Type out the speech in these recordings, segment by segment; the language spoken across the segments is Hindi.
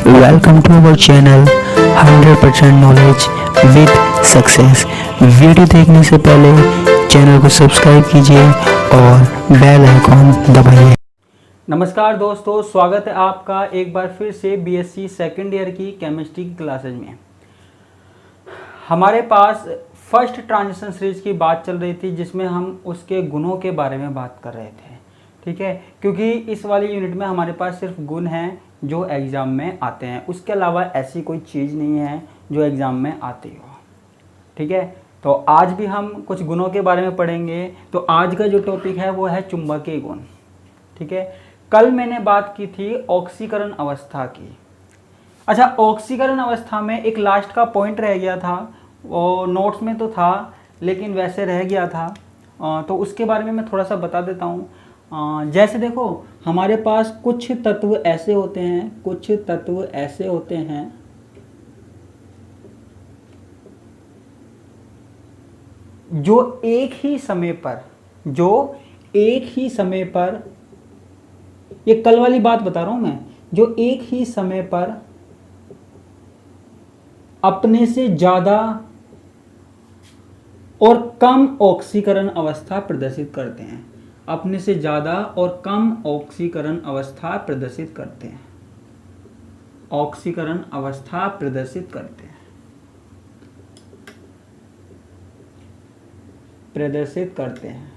Welcome to our channel 100% knowledge with success. Video देखने से पहले चैनल को सब्सक्राइब कीजिए और बेल आइकॉन दबाइए। नमस्कार दोस्तों, स्वागत है आपका एक बार फिर से बीएससी सेकेंड ईयर की केमिस्ट्री की क्लासेज में। हमारे पास फर्स्ट ट्रांजिशन सीरीज की बात चल रही थी जिसमें हम उसके गुणों के बारे में बात कर रहे थे। ठीक है, क्योंकि इस वाली यूनिट में हमारे पास सिर्फ गुण हैं जो एग्ज़ाम में आते हैं, उसके अलावा ऐसी कोई चीज़ नहीं है जो एग्ज़ाम में आती हो। ठीक है, तो आज भी हम कुछ गुणों के बारे में पढ़ेंगे। तो आज का जो टॉपिक है वो है चुंबकीय गुण। ठीक है, कल मैंने बात की थी ऑक्सीकरण अवस्था की। अच्छा, ऑक्सीकरण अवस्था में एक लास्ट का पॉइंट रह गया था, वो नोट्स में तो था लेकिन वैसे रह गया था, तो उसके बारे में मैं थोड़ा सा बता देता हूँ। जैसे देखो, हमारे पास कुछ तत्व ऐसे होते हैं जो एक ही समय पर ये कल वाली बात बता रहा हूं मैं, जो एक ही समय पर अपने से ज्यादा और कम ऑक्सीकरण अवस्था प्रदर्शित करते हैं। अपने से ज्यादा और कम ऑक्सीकरण अवस्था प्रदर्शित करते हैं। ऑक्सीकरण अवस्था प्रदर्शित करते हैं।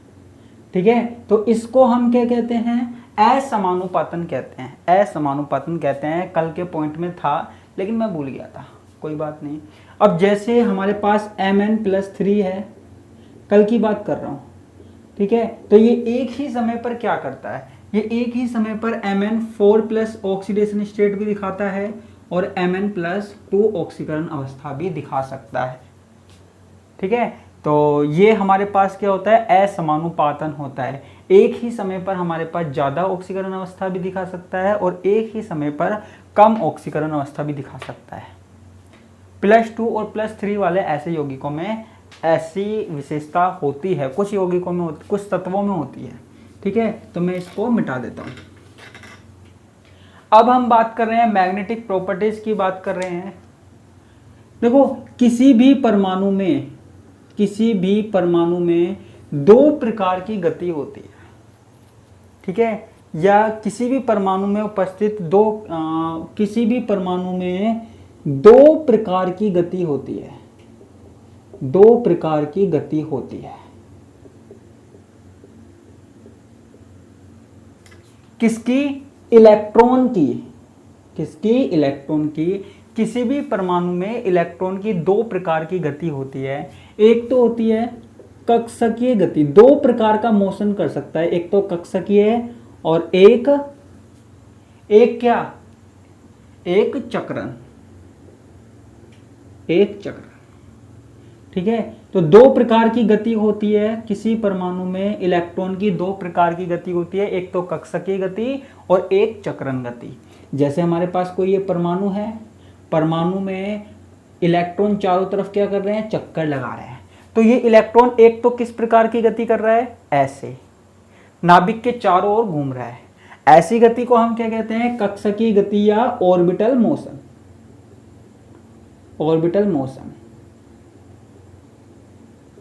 ठीक है, तो इसको हम क्या कहते हैं? असमानुपातन कहते हैं। कल के पॉइंट में था लेकिन मैं भूल गया था, कोई बात नहीं। अब जैसे हमारे पास Mn+3 है, कल की बात कर रहा हूं। ठीक है, तो ये एक ही समय पर क्या करता है? ये एक ही समय पर Mn4+ ऑक्सीडेशन स्टेट भी दिखाता है और Mn+2 ऑक्सीकरण अवस्था भी दिखा सकता है। ठीक है, तो ये हमारे पास क्या होता है? असमानुपातन होता है। एक ही समय पर हमारे पास ज़्यादा ऑक्सीकरण अवस्था भी दिखा सकता है और एक ही समय पर कम ऑक्सीकरण अवस्था भी दिखा सकता है। +2 और +3 वाले ऐसे यौगिकों में ऐसी विशेषता होती है, कुछ यौगिकों में कुछ तत्वों में होती है। ठीक है, तो मैं इसको मिटा देता हूँ। अब हम बात कर रहे हैं मैग्नेटिक प्रॉपर्टीज की बात कर रहे हैं। देखो, किसी भी परमाणु में दो प्रकार की गति होती है। ठीक है, या किसी भी परमाणु में उपस्थित किसी भी परमाणु में दो प्रकार की गति होती है। किसकी? इलेक्ट्रॉन की। किसी भी परमाणु में इलेक्ट्रॉन की दो प्रकार की गति होती है। एक तो होती है कक्षकीय गति, दो प्रकार का मोशन कर सकता है। एक तो कक्षकीय और एक चक्रण। ठीक है, तो दो प्रकार की गति होती है किसी परमाणु में। इलेक्ट्रॉन की दो प्रकार की गति होती है, एक तो कक्षकीय गति और एक चक्रण गति। जैसे हमारे पास कोई ये परमाणु है, परमाणु में इलेक्ट्रॉन चारों तरफ क्या कर रहे हैं? चक्कर लगा रहे हैं। तो ये इलेक्ट्रॉन एक तो किस प्रकार की गति कर रहा है? ऐसे नाभिक के चारों ओर घूम रहा है। ऐसी गति को हम क्या कहते हैं? कक्षकीय गति या ऑर्बिटल मोशन।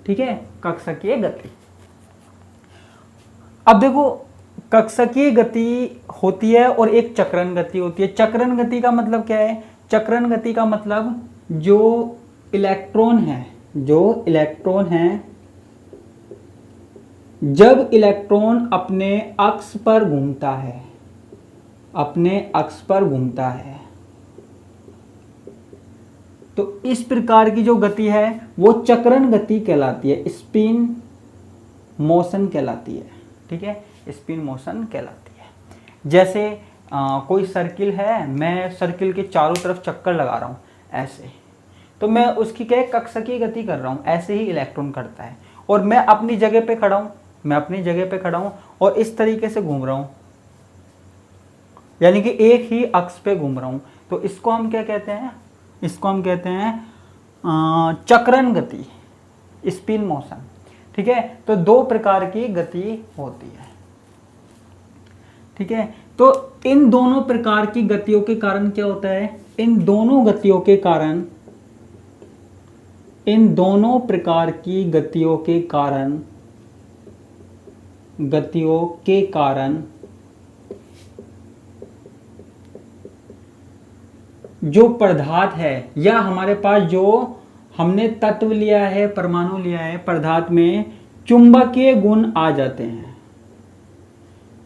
ठीक है, कक्षकीय गति। अब देखो, कक्षकीय गति होती है और एक चक्रण गति होती है। चक्रण गति का मतलब क्या है? चक्रण गति का मतलब जो इलेक्ट्रॉन है, जब इलेक्ट्रॉन अपने अक्ष पर घूमता है, तो इस प्रकार की जो गति है वो चक्रण गति कहलाती है, स्पिन मोशन कहलाती है। ठीक है, स्पिन मोशन कहलाती है। जैसे कोई सर्किल है, मैं सर्किल के चारों तरफ चक्कर लगा रहा हूँ ऐसे, तो मैं उसकी क्या कक्षकीय गति कर रहा हूँ। ऐसे ही इलेक्ट्रॉन करता है और मैं अपनी जगह पे खड़ा हूँ और इस तरीके से घूम रहा हूँ, यानी कि एक ही अक्ष पे घूम रहा हूँ। तो इसको हम क्या कहते हैं? चक्रण गति, स्पिन मोशन। ठीक है, तो दो प्रकार की गति होती है। ठीक है, तो इन दोनों प्रकार की गतियों के कारण क्या होता है, इन दोनों गतियों के कारण, इन दोनों प्रकार की गतियों के कारण जो पदार्थ है या हमारे पास जो हमने तत्व लिया है, परमाणु लिया है, पदार्थ में चुंबकीय गुण आ जाते हैं,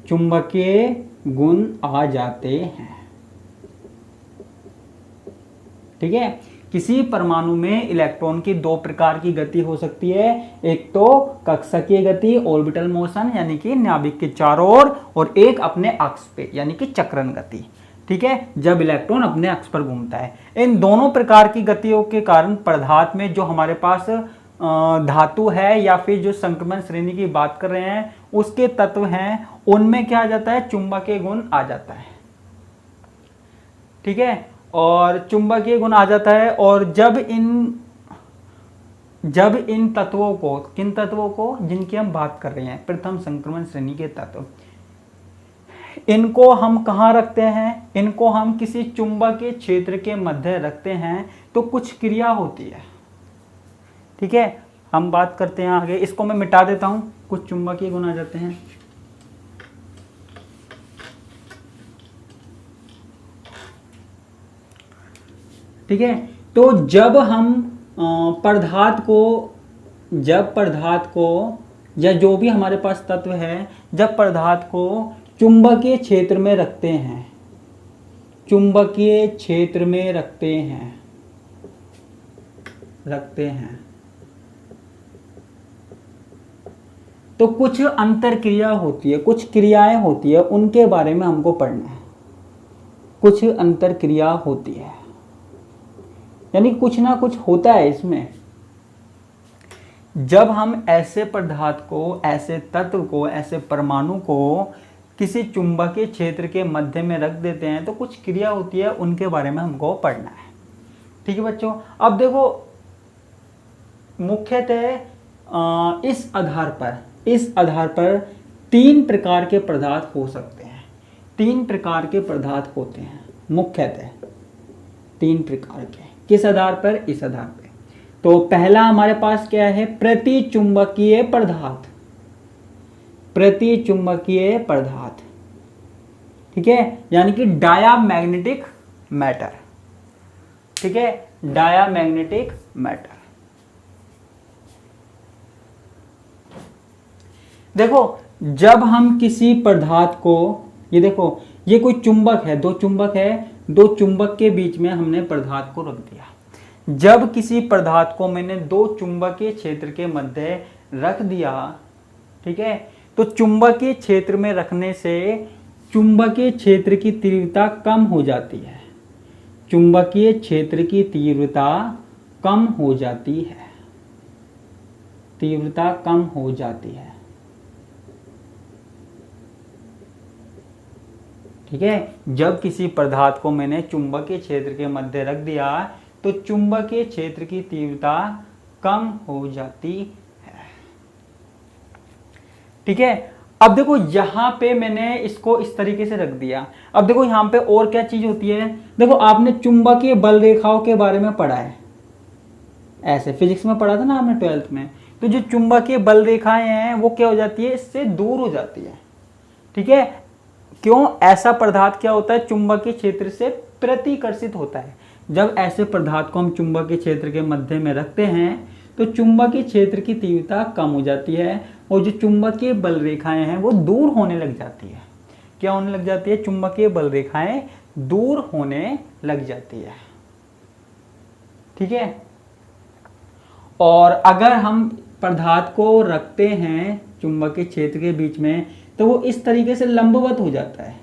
चुंबकीय गुण आ जाते हैं। ठीक है, किसी परमाणु में इलेक्ट्रॉन की दो प्रकार की गति हो सकती है, एक तो कक्षकीय गति ऑर्बिटल मोशन यानी कि नाभिक के चारों ओर, और एक अपने अक्ष पे यानी कि चक्रण गति। ठीक है, जब इलेक्ट्रॉन अपने अक्ष पर घूमता है। इन दोनों प्रकार की गतियों के कारण पदार्थ में जो हमारे पास धातु है या फिर जो संक्रमण श्रेणी की बात कर रहे हैं उसके तत्व हैं, उनमें क्या आ जाता है, चुंबकीय गुण आ जाता है। ठीक है, और चुंबकीय गुण आ जाता है, और जब इन तत्वों को, किन तत्वों को, जिनकी हम बात कर रहे हैं प्रथम संक्रमण श्रेणी के तत्व, इनको हम कहाँ रखते हैं, इनको हम किसी चुंबकीय क्षेत्र के मध्य रखते हैं तो कुछ क्रिया होती है। ठीक है, हम बात करते हैं आगे, इसको मैं मिटा देता हूं, कुछ चुंबकीय गुण आ जाते हैं। ठीक है, तो जब हम पदार्थ को या जो भी हमारे पास तत्व है, जब पदार्थ को चुंबकीय क्षेत्र में रखते हैं, चुंबकीय क्षेत्र में रखते हैं तो कुछ अंतरक्रिया होती है, कुछ क्रियाएं होती है, उनके बारे में हमको पढ़ना है। कुछ अंतरक्रिया होती है यानी कुछ ना कुछ होता है इसमें। जब हम ऐसे पदार्थ को, ऐसे तत्व को, ऐसे परमाणु को किसी चुंबकीय क्षेत्र के मध्य में रख देते हैं तो कुछ क्रिया होती है, उनके बारे में हमको पढ़ना है। ठीक है बच्चों, अब देखो मुख्यतः इस आधार पर तीन प्रकार के पदार्थ हो सकते हैं, तीन प्रकार के पदार्थ होते हैं, मुख्यतः तीन प्रकार के। किस आधार पर, इस आधार पर। तो पहला हमारे पास क्या है, प्रतिचुंबकीय पदार्थ, प्रतिचुंबकीय पदार्थ। ठीक है, यानी कि डायामैग्नेटिक मैटर। ठीक है, डायामैग्नेटिक मैटर। देखो जब हम किसी पदार्थ को, ये देखो ये कोई चुंबक है, दो चुंबक है, दो चुंबक के बीच में हमने पदार्थ को रख दिया। जब किसी पदार्थ को मैंने दो चुंबकीय क्षेत्र के मध्य रख दिया, ठीक है, तो चुंबकीय क्षेत्र में रखने से चुंबकीय क्षेत्र की तीव्रता कम हो जाती है, चुंबकीय क्षेत्र की तीव्रता कम हो जाती है, तीव्रता कम हो जाती है। ठीक है, जब किसी पदार्थ को मैंने चुंबकीय क्षेत्र के मध्य रख दिया तो चुंबकीय क्षेत्र की तीव्रता कम हो जाती है। ठीक है, अब देखो यहां पे मैंने इसको इस तरीके से रख दिया। अब देखो यहां पे और क्या चीज होती है, देखो आपने चुंबकीय बल रेखाओं के बारे में पढ़ा है, ऐसे फिजिक्स में पढ़ा था ना आपने 12th में। तो जो चुंबकीय बल रेखाएं हैं वो क्या हो जाती है, इससे दूर हो जाती है। ठीक है, क्यों, ऐसा पदार्थ क्या होता है, चुंबकीय क्षेत्र से प्रतिकर्षित होता है। जब ऐसे पदार्थ को हम चुंबकीय क्षेत्र के मध्य में रखते हैं तो चुंबकीय क्षेत्र की तीव्रता कम हो जाती है और जो चुंबकीय बल रेखाएं हैं वो दूर होने लग जाती है। क्या होने लग जाती है, चुंबकीय बल रेखाएं दूर होने लग जाती है। ठीक है, और अगर हम पदार्थ को रखते हैं चुंबकीय क्षेत्र के बीच में तो वो इस तरीके से लंबवत हो जाता है।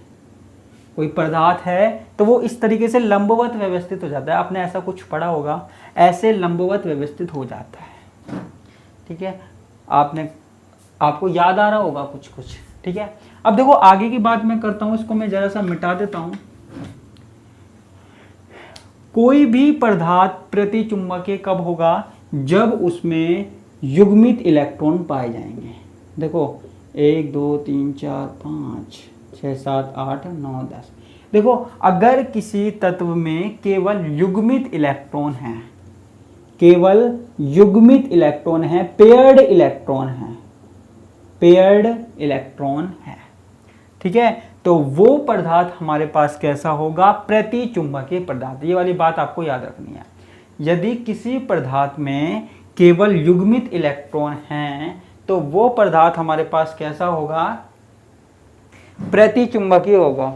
कोई पदार्थ है तो वो इस तरीके से लंबवत व्यवस्थित हो जाता है, आपने ऐसा कुछ पढ़ा होगा, ऐसे लंबवत व्यवस्थित हो जाता है। ठीक है, आपको याद आ रहा होगा कुछ कुछ। ठीक है, अब देखो आगे की बात मैं करता हूं, इसको मैं जरा सा मिटा देता हूं। कोई भी पदार्थ प्रतिचुंबकीय कब होगा, जब उसमें युग्मित इलेक्ट्रॉन पाए जाएंगे। देखो 1 2 3 4 5 6 7 8 9 10। देखो अगर किसी तत्व में केवल युग्मित इलेक्ट्रॉन है, केवल युग्मित इलेक्ट्रॉन है, पेयर्ड इलेक्ट्रॉन है, पेयर्ड इलेक्ट्रॉन है, ठीक है, तो वो पदार्थ हमारे पास कैसा होगा? प्रतिचुंबकीय पदार्थ। ये वाली बात आपको याद रखनी है। यदि किसी पदार्थ में केवल युग्मित इलेक्ट्रॉन हैं तो वो पदार्थ हमारे पास कैसा होगा? प्रतिचुंबकीय होगा,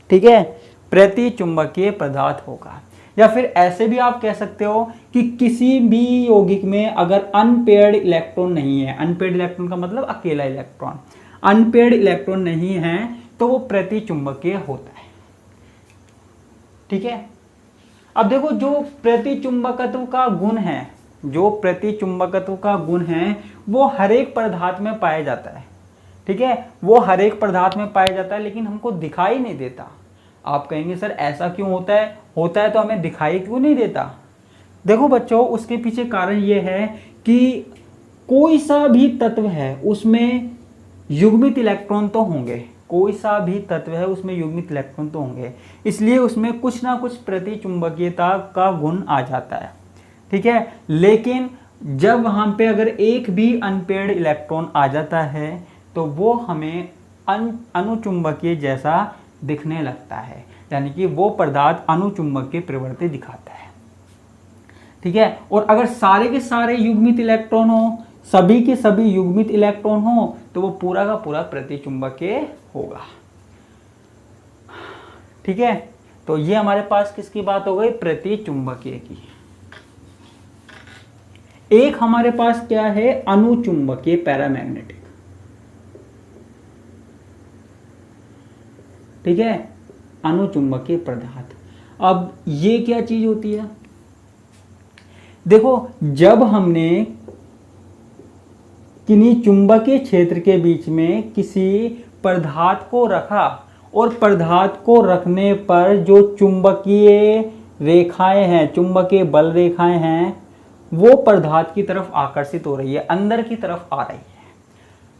ठीक है, प्रतिचुंबकीय पदार्थ होगा। या फिर ऐसे भी आप कह सकते हो कि किसी भी यौगिक में अगर अनपेयर्ड इलेक्ट्रॉन नहीं है, अनपेयर्ड इलेक्ट्रॉन का मतलब अकेला इलेक्ट्रॉन, अनपेयर्ड इलेक्ट्रॉन नहीं है तो वो प्रतिचुंबकीय होता है, ठीक है। अब देखो जो प्रतिचुंबकत्व का गुण है, जो प्रतिचुंबकत्व का गुण है वो हर एक पदार्थ में पाया जाता है, ठीक है, वो हर एक पदार्थ में पाया जाता है, लेकिन हमको दिखाई नहीं देता। आप कहेंगे सर ऐसा क्यों होता है? होता है तो हमें दिखाई क्यों नहीं देता? देखो बच्चों, उसके पीछे कारण ये है कि कोई सा भी तत्व है उसमें युग्मित इलेक्ट्रॉन तो होंगे, कोई सा भी तत्व है उसमें युग्मित इलेक्ट्रॉन तो होंगे, इसलिए उसमें कुछ ना कुछ प्रतिचुंबकीयता का गुण आ जाता है, ठीक है। लेकिन जब वहाँ पे अगर एक भी अनपेयर्ड इलेक्ट्रॉन आ जाता है तो वो हमें अनुचुंबकीय जैसा दिखने लगता है, यानी कि वो पदार्थ अनुचुंबकीय प्रवृत्ति दिखाता है, ठीक है। और अगर सारे के सारे युग्मित इलेक्ट्रॉन हो, सभी के सभी युग्मित इलेक्ट्रॉन हो, तो वो पूरा का पूरा प्रतिचुंबकीय होगा, ठीक है। तो ये हमारे पास किसकी बात हो गई? प्रतिचुंबकीय की। एक हमारे पास क्या है? अनुचुंबकीय, पैरामैग्नेटिक, ठीक है, अनुचुंबकीय पदार्थ। अब ये क्या चीज होती है? देखो जब हमने किन्हीं चुंबकीय क्षेत्र के बीच में किसी पदार्थ को रखा और पदार्थ को रखने पर जो चुंबकीय रेखाएं हैं, चुंबकीय बल रेखाएं हैं, वो पदार्थ की तरफ आकर्षित हो रही है, अंदर की तरफ आ रही है,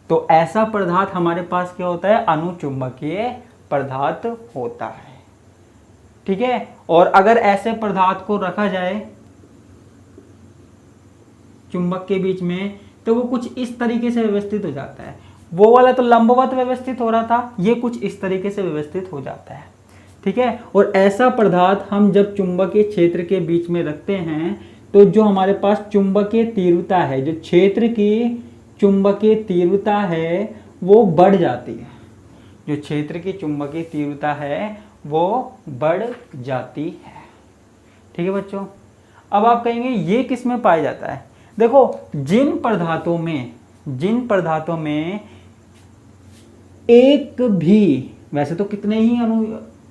तो ऐसा पदार्थ हमारे पास क्या होता है? अनुचुंबकीय पदार्थ होता है, ठीक है। और अगर ऐसे पदार्थ को रखा जाए चुंबक के बीच में तो वो कुछ इस तरीके से व्यवस्थित हो जाता है। वो वाला तो लंबवत व्यवस्थित हो रहा था, ये कुछ इस तरीके से व्यवस्थित हो जाता है, ठीक है। और ऐसा पदार्थ हम जब चुंबकीय क्षेत्र के बीच में रखते हैं तो जो हमारे पास चुंबकीय तीव्रता है, जो क्षेत्र की चुंबकीय तीव्रता है वो बढ़ जाती है, जो क्षेत्र की चुंबकीय तीव्रता है वो बढ़ जाती है, ठीक है बच्चों। अब आप कहेंगे ये किस में पाया जाता है? देखो जिन पदार्थों में एक भी, वैसे तो कितने ही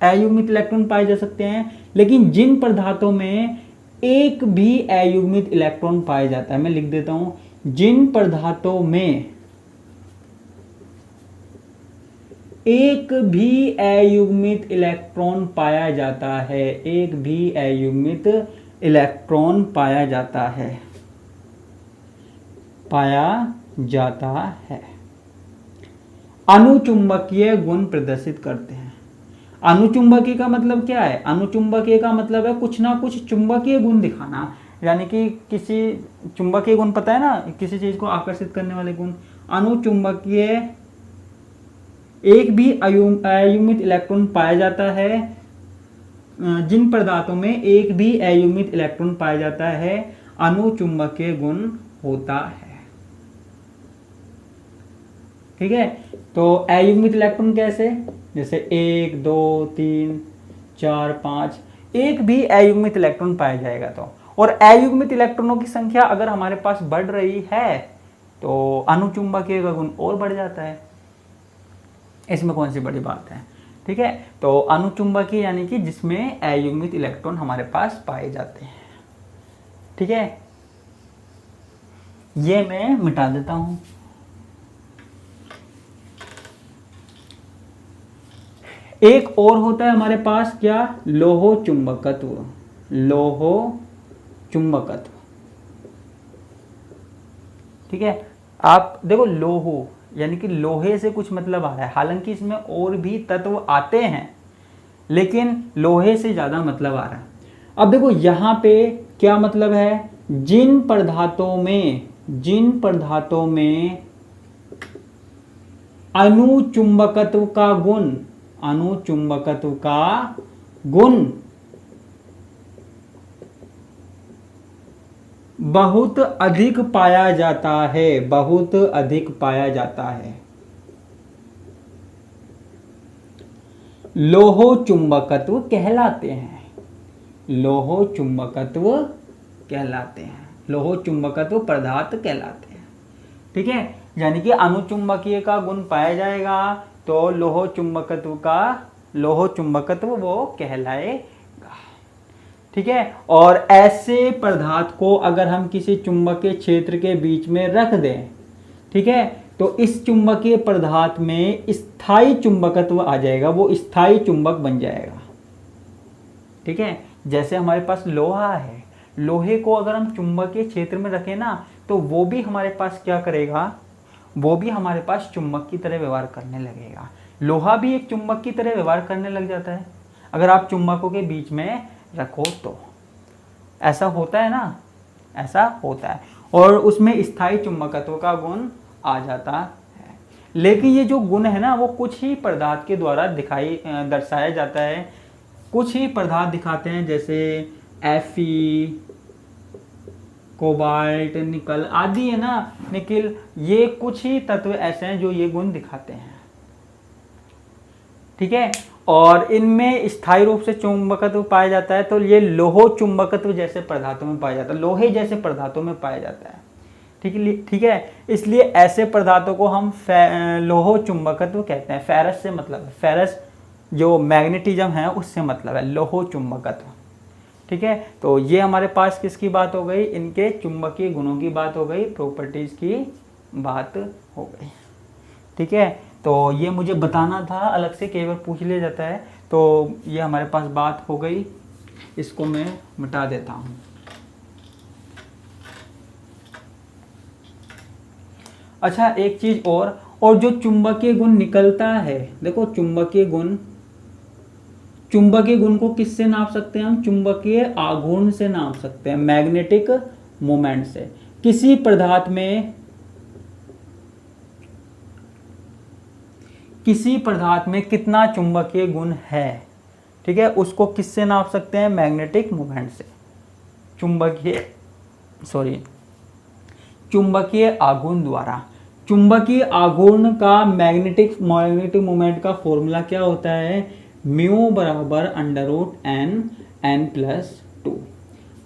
अयुग्मित इलेक्ट्रॉन पाए जा सकते हैं, लेकिन जिन पदार्थों में एक भी अयुग्मित इलेक्ट्रॉन पाया जाता है, मैं लिख देता हूं, जिन पदार्थों में एक भी अयुग्मित इलेक्ट्रॉन पाया जाता है, एक भी अयुग्मित इलेक्ट्रॉन पाया जाता है, अनुचुंबकीय गुण प्रदर्शित करते हैं। अनुचुंबकीय का मतलब क्या है? अनुचुंबकीय का मतलब है कुछ ना कुछ चुंबकीय गुण दिखाना, यानी कि किसी चुंबकीय गुण, पता है ना, किसी चीज को आकर्षित करने वाले गुण। अनुचुंबकीय एक भी अयुग्मित इलेक्ट्रॉन पाया जाता है, जिन पदार्थों में एक भी अयुग्मित इलेक्ट्रॉन पाया जाता है अनुचुंबकीय गुण होता है, ठीक है। तो अयुग्मित इलेक्ट्रॉन कैसे? जैसे 1 2 3 4 5, एक भी अयुग्मित इलेक्ट्रॉन पाया जाएगा तो, और अयुग्मित इलेक्ट्रॉनों की संख्या अगर हमारे पास बढ़ रही है तो अनुचुंबकीय का गुण और बढ़ जाता है, इसमें कौन सी बड़ी बात है, ठीक है। तो अनुचुंबकीय यानी कि जिसमें अयुग्मित इलेक्ट्रॉन हमारे पास पाए जाते हैं, ठीक है। ये मैं मिटा देता हूं। एक और होता है हमारे पास क्या? लोहो चुंबकत्व, लोहो चुंबकत्व, ठीक है। आप देखो लोहो, यानी कि लोहे से कुछ मतलब आ रहा है। हालांकि इसमें और भी तत्व आते हैं लेकिन लोहे से ज़्यादा मतलब आ रहा है। अब देखो यहाँ पे क्या मतलब है, जिन पदार्थों में अणुचुंबकत्व का गुण बहुत अधिक पाया जाता है, लोहो चुंबकत्व कहलाते हैं। लोहो चुंबकत्व पदार्थ कहलाते हैं। ठीक है, यानी कि अणुचुंबकीय का गुण पाया जाएगा तो लोहो चुंबकत्व वो कहलाएगा। ठीक है, और ऐसे पदार्थ को अगर हम किसी चुंबकीय क्षेत्र के बीच में रख दें, ठीक है, तो इस चुंबकीय पदार्थ में स्थायी चुंबकत्व आ जाएगा, वो स्थायी चुंबक बन जाएगा। ठीक है, जैसे हमारे पास लोहा है, लोहे को अगर हम चुंबकीय क्षेत्र में रखें ना तो वो भी हमारे पास क्या करेगा, वो भी हमारे पास चुंबक की तरह व्यवहार करने लगेगा। लोहा भी एक चुंबक की तरह व्यवहार करने लग जाता है अगर आप चुंबकों के बीच में रखो तो। ऐसा होता है ना, ऐसा होता है, और उसमें स्थायी चुंबकत्व का गुण आ जाता है। लेकिन ये जो गुण है ना वो कुछ ही पदार्थ के द्वारा दर्शाया जाता है। कुछ ही पदार्थ दिखाते हैं, जैसे Fe, कोबाल्ट, निकल आदि है ना, निकिल, ये कुछ ही तत्व ऐसे हैं जो ये गुण दिखाते हैं। ठीक है, और इनमें स्थायी रूप से चुंबकत्व पाया जाता है तो ये लोहो चुंबकत्व जैसे पदार्थों में पाया जाता है, लोहे जैसे पदार्थों में पाया जाता है। ठीक है, इसलिए ऐसे पदार्थों को हम लोहो चुंबकत्व कहते हैं। फेरस से मतलब है, फेरस जो मैग्नेटिज्म है उससे मतलब है लोहो चुंबकत्व। ठीक है, तो ये हमारे पास किसकी बात हो गई, इनके चुंबकीय गुणों की बात हो गई, प्रॉपर्टीज की बात हो गई। ठीक है, तो ये मुझे बताना था, अलग से कई बार पूछ लिया जाता है, तो ये हमारे पास बात हो गई, इसको मैं मिटा देता हूँ। अच्छा, एक चीज और जो चुंबकीय गुण निकलता है, देखो चुंबकीय गुण को किससे नाप सकते हैं हम, चुंबकीय आघूर्ण से नाप सकते हैं, मैग्नेटिक मोमेंट से। किसी पदार्थ में कितना चुंबकीय गुण है, ठीक है, उसको किससे नाप सकते हैं, मैग्नेटिक मोमेंट से। चुंबकीय आघूर्ण द्वारा। चुंबकीय आघूर्ण का मैग्नेटिक मोमेंट का फॉर्मूला क्या होता है, म्यू बराबर √n+2।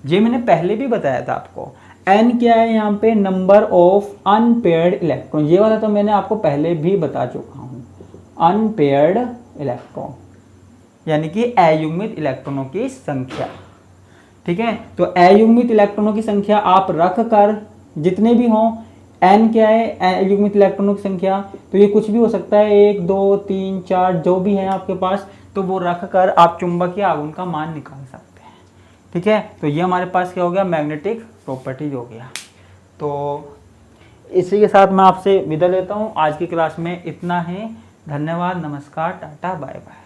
ये मैंने पहले भी बताया था आपको। n क्या है यहाँ पे, नंबर ऑफ अनपेयर्ड इलेक्ट्रॉन, ये वाला तो मैंने आपको पहले भी बता चुका हूँ। अनपेयर्ड इलेक्ट्रॉन यानी कि अयुग्मित इलेक्ट्रॉनों की संख्या। ठीक है, तो अयुग्मित इलेक्ट्रॉनों की संख्या आप रख कर जितने भी हों, n क्या है, अयुग्मित इलेक्ट्रॉनों की संख्या, तो ये कुछ भी हो सकता है, 1 2 3 4 जो भी है आपके पास, तो वो रख कर आप चुंबकीय आघूर्ण का मान निकाल सकते हैं। ठीक है, तो ये हमारे पास क्या हो गया, मैग्नेटिक प्रॉपर्टीज हो गया। तो इसी के साथ मैं आपसे विदा लेता हूँ। आज की क्लास में इतना ही। धन्यवाद, नमस्कार, टाटा, बाय बाय।